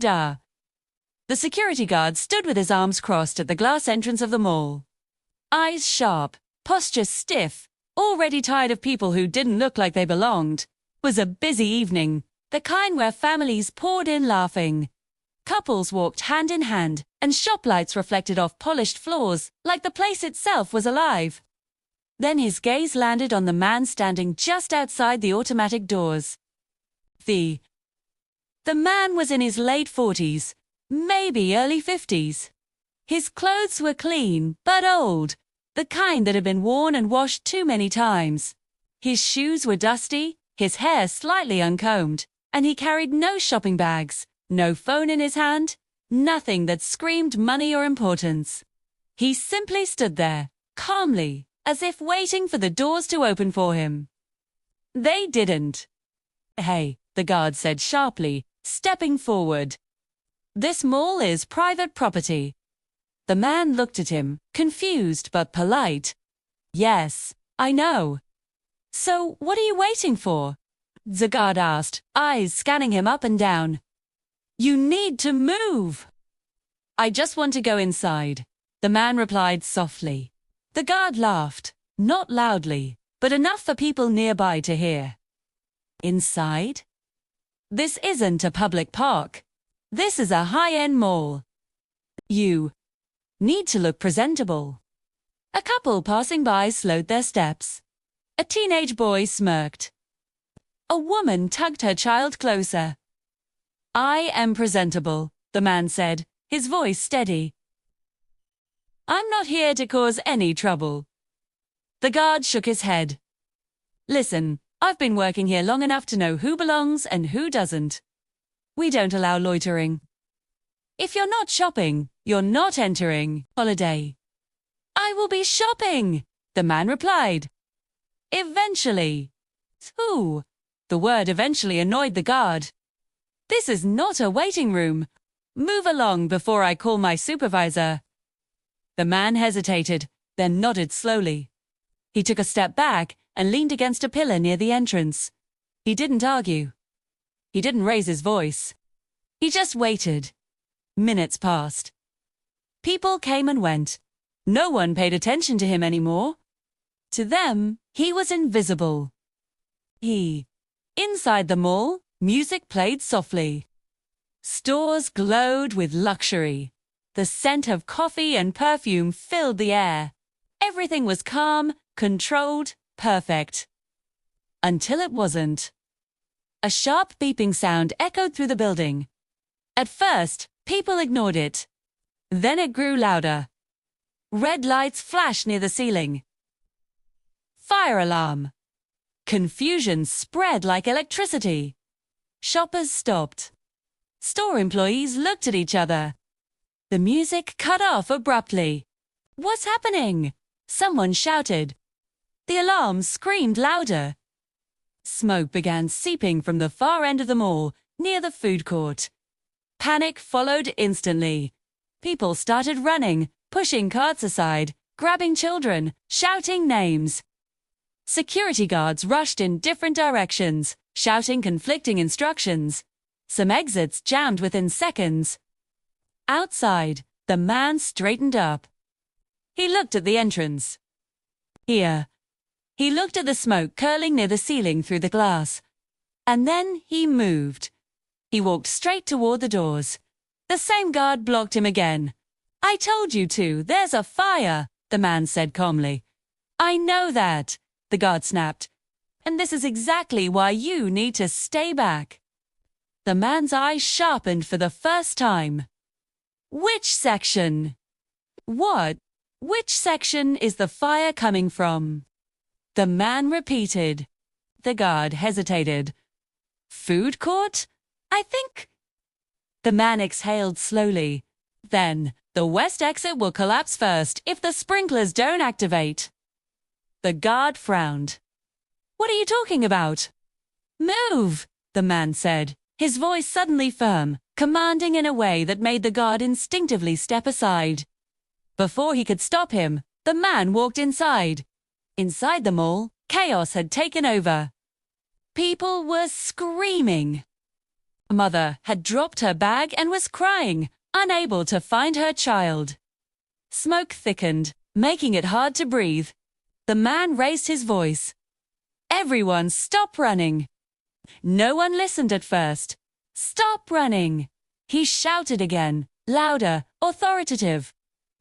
star. The security guard stood with his arms crossed at the glass entrance of the mall. Eyes sharp, posture stiff, already tired of people who didn't look like they belonged. It was a busy evening, the kind where families poured in laughing. Couples walked hand in hand, and shop lights reflected off polished floors like the place itself was alive. Then his gaze landed on the man standing just outside the automatic doors. The man was in his late 40s, maybe early 50s. His clothes were clean, but old, the kind that had been worn and washed too many times. His shoes were dusty, his hair slightly uncombed, and he carried no shopping bags, no phone in his hand, nothing that screamed money or importance. He simply stood there, calmly, as if waiting for the doors to open for him. They didn't. "Hey," the guard said sharply, stepping forward. "This mall is private property." The man looked at him, confused but polite. "Yes, I know." "So what are you waiting for?" the guard asked, eyes scanning him up and down. "You need to move." "I just want to go inside," the man replied softly. The guard laughed, not loudly, but enough for people nearby to hear. "Inside? This isn't a public park. This is a high-end mall. You need to look presentable." A couple passing by slowed their steps. A teenage boy smirked. A woman tugged her child closer. "I am presentable," the man said, his voice steady. "I'm not here to cause any trouble." The guard shook his head. "Listen, I've been working here long enough to know who belongs and who doesn't. We don't allow loitering. If you're not shopping, you're not entering. Holiday." "I will be shopping," the man replied. "Eventually." "Who?" The word eventually annoyed the guard. "This is not a waiting room. Move along before I call my supervisor." The man hesitated, then nodded slowly. He took a step back and leaned against a pillar near the entrance. He didn't argue. He didn't raise his voice. He just waited. Minutes passed. People came and went. No one paid attention to him anymore. To them, he was invisible. Inside the mall, music played softly. Stores glowed with luxury. The scent of coffee and perfume filled the air. Everything was calm, controlled, perfect. Until it wasn't. A sharp beeping sound echoed through the building. At first, people ignored it. Then it grew louder. Red lights flashed near the ceiling. Fire alarm. Confusion spread like electricity. Shoppers stopped. Store employees looked at each other. The music cut off abruptly. "What's happening?" someone shouted. The alarm screamed louder. Smoke began seeping from the far end of the mall, near the food court. Panic followed instantly. People started running, pushing carts aside, grabbing children, shouting names. Security guards rushed in different directions, shouting conflicting instructions. Some exits jammed within seconds. Outside, the man straightened up. He looked at the entrance. Here. He looked at the smoke curling near the ceiling through the glass. And then he moved. He walked straight toward the doors. The same guard blocked him again. "I told you to. There's a fire," the man said calmly. "I know that," the guard snapped. "And this is exactly why you need to stay back." The man's eyes sharpened for the first time. "Which section?" "What? Which section is the fire coming from?" The man repeated. The guard hesitated. "Food court? I think." The man exhaled slowly. "Then, the west exit will collapse first if the sprinklers don't activate." The guard frowned. "What are you talking about?" "Move," the man said, his voice suddenly firm, commanding in a way that made the guard instinctively step aside. Before he could stop him, the man walked inside. Inside the mall, chaos had taken over. People were screaming. A mother had dropped her bag and was crying, unable to find her child. Smoke thickened, making it hard to breathe. The man raised his voice. Everyone, stop running. No one listened at first. Stop running. He shouted again, louder, authoritative.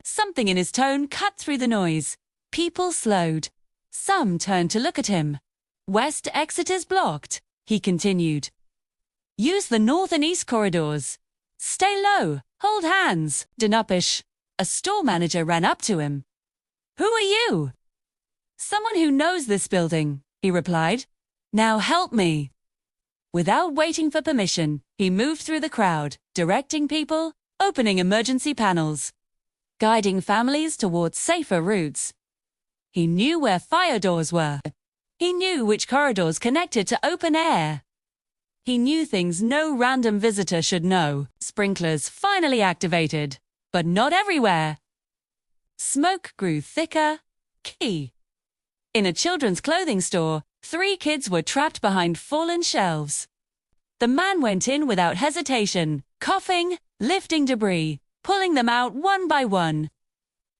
Something in his tone cut through the noise. People slowed. Some turned to look at him. West exit is blocked, he continued. Use the north and east corridors. Stay low, hold hands, Dnupish. A store manager ran up to him. Who are you? Someone who knows this building, he replied. Now help me. Without waiting for permission, he moved through the crowd, directing people, opening emergency panels, guiding families towards safer routes. He knew where fire doors were. He knew which corridors connected to open air. He knew things no random visitor should know. Sprinklers finally activated, but not everywhere. Smoke grew thicker. Key. In a children's clothing store, 3 kids were trapped behind fallen shelves. The man went in without hesitation, coughing, lifting debris, pulling them out one by one.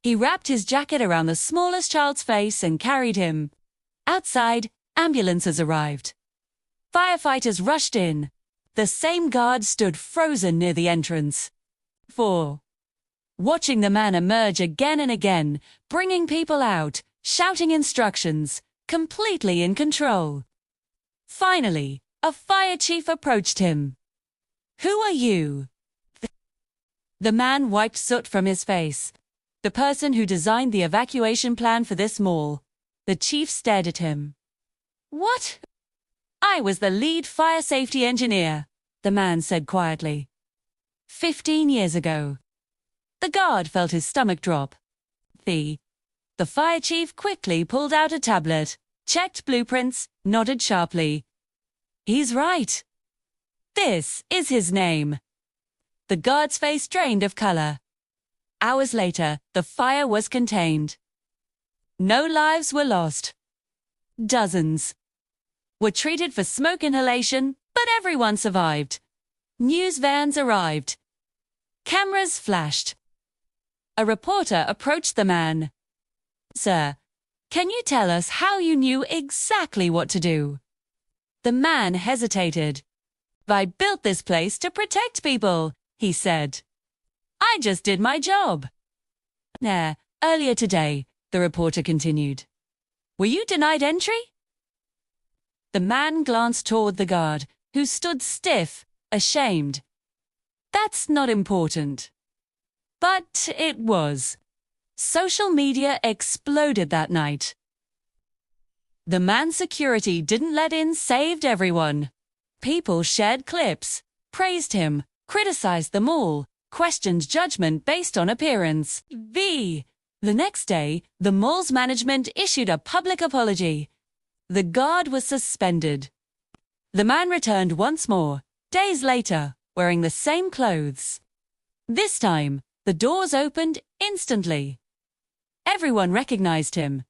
He wrapped his jacket around the smallest child's face and carried him. Outside, ambulances arrived. Firefighters rushed in. The same guard stood frozen near the entrance. 4. Watching the man emerge again and again, bringing people out, shouting instructions, completely in control. Finally, a fire chief approached him. Who are you? The man wiped soot from his face. The person who designed the evacuation plan for this mall. The chief stared at him. What? I was the lead fire safety engineer, the man said quietly. 15 years ago. The guard felt his stomach drop. The fire chief quickly pulled out a tablet, checked blueprints, nodded sharply. He's right. This is his name. The guard's face drained of color. Hours later, the fire was contained. No lives were lost. Dozens were treated for smoke inhalation, but everyone survived. News vans arrived. Cameras flashed. A reporter approached the man. Sir, can you tell us how you knew exactly what to do? The man hesitated. I built this place to protect people, he said. I just did my job. Earlier today, the reporter continued. Were you denied entry? The man glanced toward the guard, who stood stiff, ashamed. That's not important. But it was. Social media exploded that night. The man's security didn't let in saved everyone. People shared clips, praised him, criticized them all, questioned judgment based on appearance. The next day, the mall's management issued a public apology. The guard was suspended. The man returned once more, days later, wearing the same clothes. This time, the doors opened instantly. Everyone recognized him.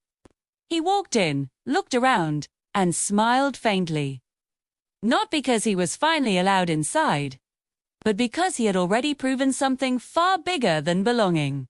He walked in, looked around, and smiled faintly. Not because he was finally allowed inside, but because he had already proven something far bigger than belonging.